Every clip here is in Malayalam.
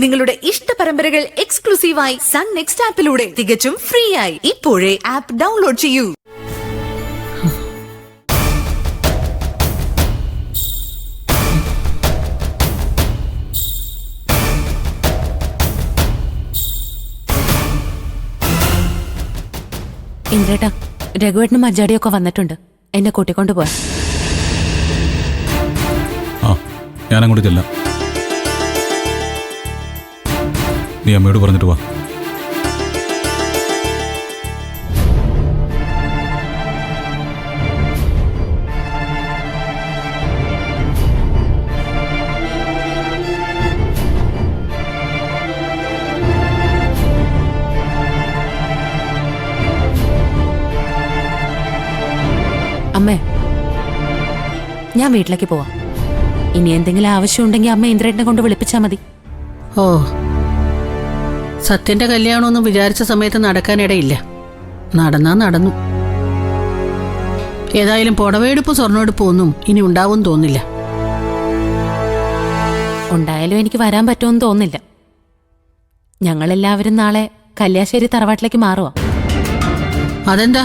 നിങ്ങളുടെ ഇഷ്ട പരമ്പരകൾ എക്സ്ക്ലൂസീവായി സൺ നെക്സ്റ്റ് ആപ്പിലൂടെ തികച്ചും ഫ്രീ ആയി. ഇപ്പോഴേ ആപ്പ് ഡൗൺലോഡ് ചെയ്യൂ. ഇന്ദ്രേട്ടാ, രഘുവേട്ടനും മജ്ജാടിയൊക്കെ വന്നിട്ടുണ്ട്. എന്നെ കൂട്ടിക്കൊണ്ട് പോവാ. ഞാനങ്ങോട്ട് ചെല്ലാം. നീ അമ്മയോട് പറഞ്ഞിട്ട് വാ. അമ്മേ, ഞാൻ വീട്ടിലേക്ക് പോവാ. ഇനി എന്തെങ്കിലും ആവശ്യമുണ്ടെങ്കിൽ അമ്മ ഇന്ദ്രേട്ടനെ കൊണ്ട് വിളിപ്പിച്ചാ മതി. ഓ, സത്യന്റെ കല്യാണമൊന്നും വിചാരിച്ച സമയത്ത് നടക്കാനിടയില്ല. നടന്നാ നടന്നു. ഏതായാലും പുടവെടുപ്പ് സ്വർണ്ണമെടുപ്പും ഒന്നും ഇനി ഉണ്ടാവും തോന്നില്ല. ഉണ്ടായാലും എനിക്ക് വരാൻ പറ്റുമെന്ന് തോന്നില്ല. ഞങ്ങളെല്ലാവരും നാളെ കല്യാശ്ശേരി തറവാട്ടിലേക്ക് മാറുവാ. അതെന്താ?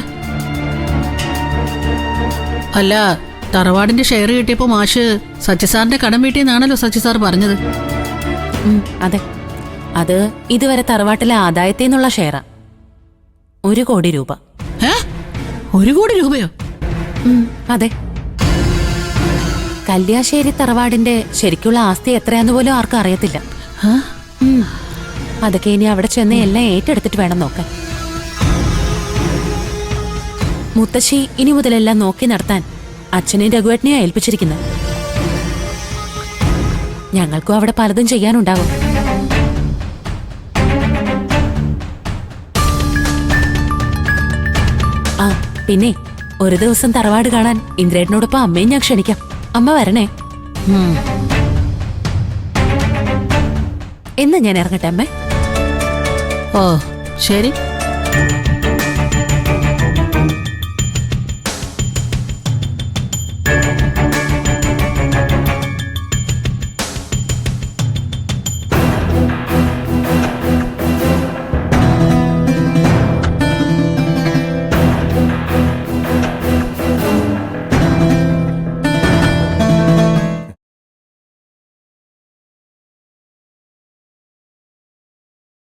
അല്ല, തറവാടിന്റെ ഷെയർ കിട്ടിയപ്പോ മാഷ് സച്ചിസാറിന്റെ കടം വീട്ടിയെന്നാണല്ലോ സച്ചിസാർ പറഞ്ഞത്. അതെ, അത് ഇതുവരെ തറവാട്ടിലെ ആദായത്തിൽ നിന്നുള്ള ഷെയറാ. 1 കോടി രൂപ. 1 കോടി രൂപയോ? അതെ. കല്യാശ്ശേരി തറവാടിന്റെ ശരിക്കുള്ള ആസ്തി എത്രയാന്ന് പോലും ആർക്കും അറിയത്തില്ല. അതൊക്കെ ഇനി അവിടെ ചെന്ന് എല്ലാം ഏറ്റെടുത്തിട്ട് വേണം നോക്കാൻ. മുത്തശ്ശി ഇനി മുതലെല്ലാം നോക്കി നടത്താൻ അച്ഛനെയും രഘുവേട്ടനെയും ഏൽപ്പിച്ചിരിക്കുന്നത്. ഞങ്ങൾക്കും അവിടെ പലതും ചെയ്യാനുണ്ടാവും. ആ പിന്നെ ഒരു ദിവസം തറവാട് കാണാൻ ഇന്ദ്രേട്ടനോടൊപ്പം അമ്മയും ഞാൻ ക്ഷണിക്കാം. അമ്മ വരണേ. എന്ന് ഞാൻ ഇറങ്ങട്ടെ അമ്മേ. ഓ ശരി.